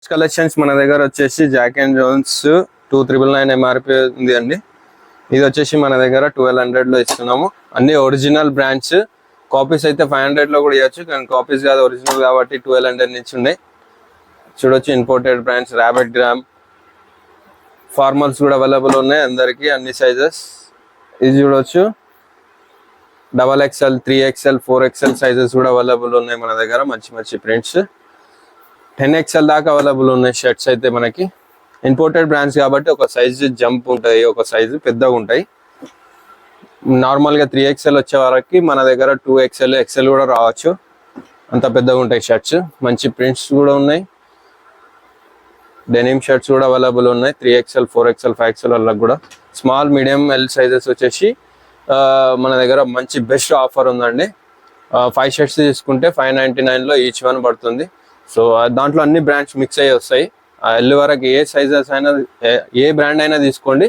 Collections మన దగ్గర వచ్చేసి జాక్ అండ్ జోన్స్ 2999 ఎంఆర్పి ఉంది అండి. ఇది వచ్చేసి మన దగ్గర 1200 లో ఇస్తున్నాము. అన్ని ఒరిజినల్ బ్రాండ్స్. కాపీస్ అయితే 500 లో కూడా ఇవ్వచ్చు, కానీ కాపీస్ కాదు ఒరిజినల్ కాబట్టి 1200 నుంచి ఉన్నాయి. చూడొచ్చు imported brands, rabbit gram, formals కూడా అవైలబుల్ ఉన్నాయి అందరికి అన్ని సైజెస్. ఇది చూడొచ్చు XXL, 3XL, 4XL సైజెస్ కూడా అవైలబుల్ ఉన్నాయి మన దగ్గర. మంచి మంచి ప్రింట్స్ 10XL దాకా అవైలబుల్ ఉన్నాయి షర్ట్స్ అయితే మనకి. ఇంపోర్టెడ్ బ్రాండ్స్ కాబట్టి ఒక సైజు జంప్ ఉంటాయి, ఒక సైజు పెద్దగా ఉంటాయి. నార్మల్గా 3XL వచ్చే వరకు మన దగ్గర 2XL, XL కూడా రావచ్చు, అంత పెద్దగా ఉంటాయి షర్ట్స్. మంచి ప్రింట్స్ కూడా ఉన్నాయి. డెనిమ్ షర్ట్స్ కూడా అవైలబుల్ ఉన్నాయి 3XL, 4XL, 5XL వాళ్ళకి కూడా. స్మాల్, మీడియం, ఎల్ సైజెస్ వచ్చేసి మన దగ్గర మంచి బెస్ట్ ఆఫర్ ఉందండి. 5 షర్ట్స్ తీసుకుంటే 599 లో ఈచ్ వన్ పడుతుంది. సో దాంట్లో అన్ని బ్రాండ్స్ మిక్స్ అయ్యి వస్తాయి. ఎల్ వరకు ఏ సైజెస్ అయినా, ఏ బ్రాండ్ అయినా తీసుకోండి,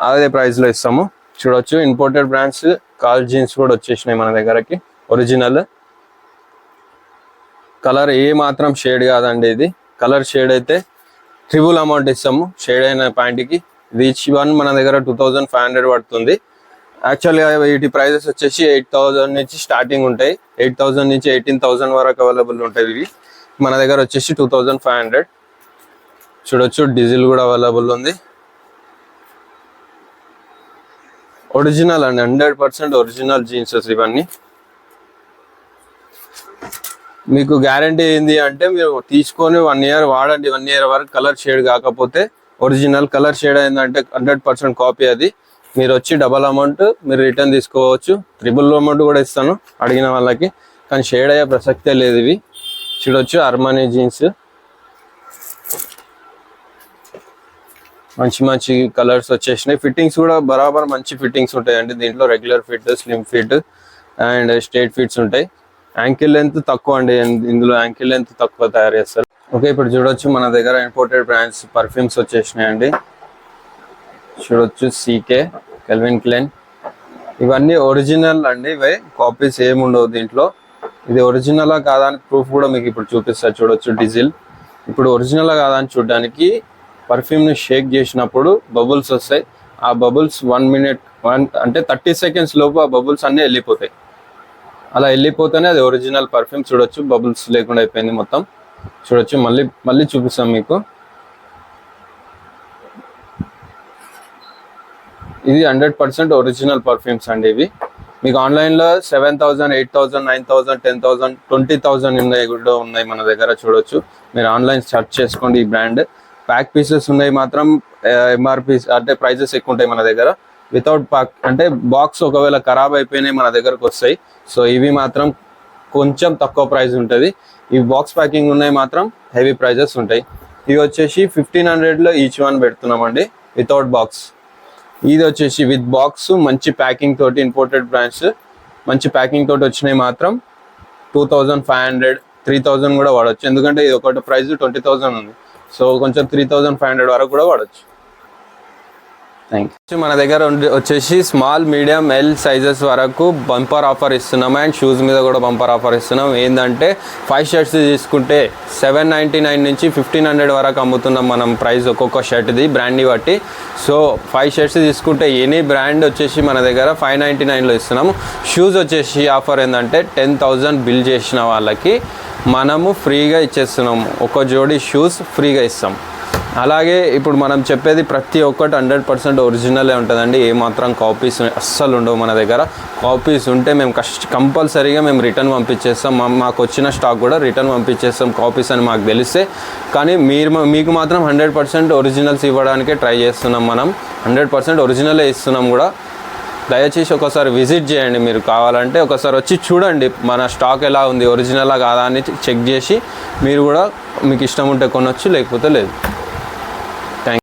అదే ప్రైస్ లో ఇస్తాము. చూడొచ్చు ఇంపోర్టెడ్ బ్రాండ్స్, కాల్ జీన్స్ కూడా వచ్చేసినాయి మన దగ్గరకి. ఒరిజినల్ కలర్ ఏ మాత్రం షేడ్ కాదండి. ఇది కలర్ షేడ్ అయితే ట్రిపుల్ అమౌంట్ ఇస్తాము షేడ్ అయిన ప్యాంట్కి. ఇది ఈచ్ వన్ మన దగ్గర 2500 పడుతుంది. యాక్చువల్గా వీటి ప్రైజెస్ వచ్చేసి 8000 నుంచి స్టార్టింగ్ ఉంటాయి. 8000 నుంచి 18,000 వరకు అవైలబుల్ ఉంటాయి. ఇవి మన దగ్గర వచ్చేసి 2500. చూడొచ్చు డీజిల్ కూడా అవైలబుల్ ఉంది. ఒరిజినల్ అండి, 100% ఒరిజినల్ జీన్సెస్ ఇవన్నీ. మీకు గ్యారంటీ ఏంది అంటే మీరు తీసుకొని 1 ఇయర్ వాడండి. 1 ఇయర్ వరకు కలర్ షేడ్ కాకపోతే ఒరిజినల్, కలర్ షేడ్ అయిందంటే 100% కాపీ. అది మీరు వచ్చి డబల్ అమౌంట్ మీరు రిటర్న్ తీసుకోవచ్చు. ట్రిపుల్ అమౌంట్ కూడా ఇస్తాను అడిగిన వాళ్ళకి, కానీ షేడ్ అయ్యే ప్రసక్తే లేదు. ఇవి చూడొచ్చు అర్మానీ జీన్స్, మంచి మంచి కలర్స్ వచ్చేసినాయి. ఫిట్టింగ్స్ కూడా బరాబర్ మంచి ఫిట్టింగ్స్ ఉంటాయండి దీంట్లో. Regular fit, slim fit and straight fits ఉంటాయి. యాంకిల్ లెంత్ తక్కువ అండి, ఇందులో యాంకిల్ లెంత్ తక్కువ తయారు చేస్తారు. ఓకే, ఇప్పుడు చూడొచ్చు మన దగ్గర ఇంపోర్టెడ్ బ్రాండ్స్ పర్ఫ్యూమ్స్ వచ్చేసినాయండి. చూడొచ్చు సీకే, కెల్విన్ క్లైన్, ఇవన్నీ ఒరిజినల్ అండి. ఇవే కాపీస్ ఏముండవు దీంట్లో. ఇది ఒరిజినలా కాదా అని ప్రూఫ్ కూడా మీకు ఇప్పుడు చూపిస్తారు. చూడొచ్చు డీజిల్. ఇప్పుడు ఒరిజినలా కాదా అని చూడడానికి పర్ఫ్యూమ్ని షేక్ చేసినప్పుడు బబుల్స్ వస్తాయి. ఆ బబుల్స్ 1 మినిట్ అంటే 30 సెకండ్స్ లోపు ఆ బబుల్స్ అన్నీ వెళ్ళిపోతాయి. అలా వెళ్ళిపోతేనే అది ఒరిజినల్ పర్ఫ్యూమ్. చూడొచ్చు బబుల్స్ లేకుండా అయిపోయింది మొత్తం. చూడొచ్చు మళ్ళీ చూపిస్తాం మీకు. ఇది 100% ఒరిజినల్ పర్ఫ్యూమ్స్ అండి. ఇవి మీకు ఆన్లైన్లో 7000, 8000, 9000, 10,000, 20,000 కూడా ఉన్నాయి మన దగ్గర. చూడొచ్చు మీరు ఆన్లైన్ సెర్చ్ చేసుకోండి. ఈ బ్రాండ్ ప్యాక్ పీసెస్ ఉన్నాయి మాత్రం ఎంఆర్పీ అంటే ప్రైజెస్ ఎక్కువ ఉంటాయి మన దగ్గర. వితౌట్ ప్యాక్ అంటే బాక్స్ ఒకవేళ ఖరాబ్ అయిపోయినాయి మన దగ్గరకు వస్తాయి. సో ఇవి మాత్రం కొంచెం తక్కువ ప్రైస్ ఉంటుంది. ఇవి బాక్స్ ప్యాకింగ్ ఉన్నాయి మాత్రం హెవీ ప్రైజెస్ ఉంటాయి. ఇవి వచ్చేసి 1500 లో ఈచ్ వన్ పెడుతున్నామండి వితౌట్ బాక్స్. ఇది వచ్చేసి విత్ బాక్స్ మంచి ప్యాకింగ్ తోటి, ఇంపోర్టెడ్ బ్రాండ్స్ మంచి ప్యాకింగ్ తోటి వచ్చినాయి మాత్రం 2500, 3000 కూడా వాడచ్చు. ఎందుకంటే ఇది ఒకటి ప్రైస్ 20,000 ఉంది. సో కొంచెం 3500 వరకు కూడా వాడచ్చు. Thank you. మన దగ్గర వచ్చేసి స్మాల్, మీడియం, ఎల్ సైజెస్ వరకు బంపర్ ఆఫర్ ఇస్తున్నాం. అండ్ షూస్ మీద కూడా బంపర్ ఆఫర్ ఇస్తున్నాం. ఏంటంటే 5 షర్ట్స్ తీసుకుంటే 799 నుంచి 1500 వరకు అమ్ముతున్నాం మనం ప్రైస్ ఒక్కొక్క షర్ట్ది బ్రాండ్ని బట్టి. సో 5 షర్ట్స్ తీసుకుంటే ఎనీ బ్రాండ్ వచ్చేసి మన దగ్గర 599లో ఇస్తున్నాము. షూస్ వచ్చేసి ఆఫర్ ఏంటంటే 10,000 బిల్ చేసిన వాళ్ళకి మనము ఫ్రీగా ఇచ్చేస్తున్నాము. ఒక జోడీ షూస్ ఫ్రీగా ఇస్తాం. అలాగే ఇప్పుడు మనం చెప్పేది ప్రతి ఒక్కటి 100% ఒరిజినలే ఉంటుందండి. ఏమాత్రం కాపీస్ అస్సలు ఉండవు మన దగ్గర. కాపీస్ ఉంటే మేము కంపల్సరీగా మేము రిటర్న్ పంపించేస్తాం. మాకు వచ్చిన స్టాక్ కూడా రిటర్న్ పంపించేస్తాం కాపీస్ అని మాకు తెలిస్తే. కానీ మీకు మాత్రం 100% ఒరిజినల్స్ ఇవ్వడానికే ట్రై చేస్తున్నాం. మనం 100% ఒరిజినలే ఇస్తున్నాం కూడా. దయచేసి ఒకసారి విజిట్ చేయండి. మీరు కావాలంటే ఒకసారి వచ్చి చూడండి మన స్టాక్ ఎలా ఉంది, ఒరిజినలా కాదా అని చెక్ చేసి మీరు కూడా మీకు ఇష్టం ఉంటే కొనొచ్చు, లేకపోతే లేదు.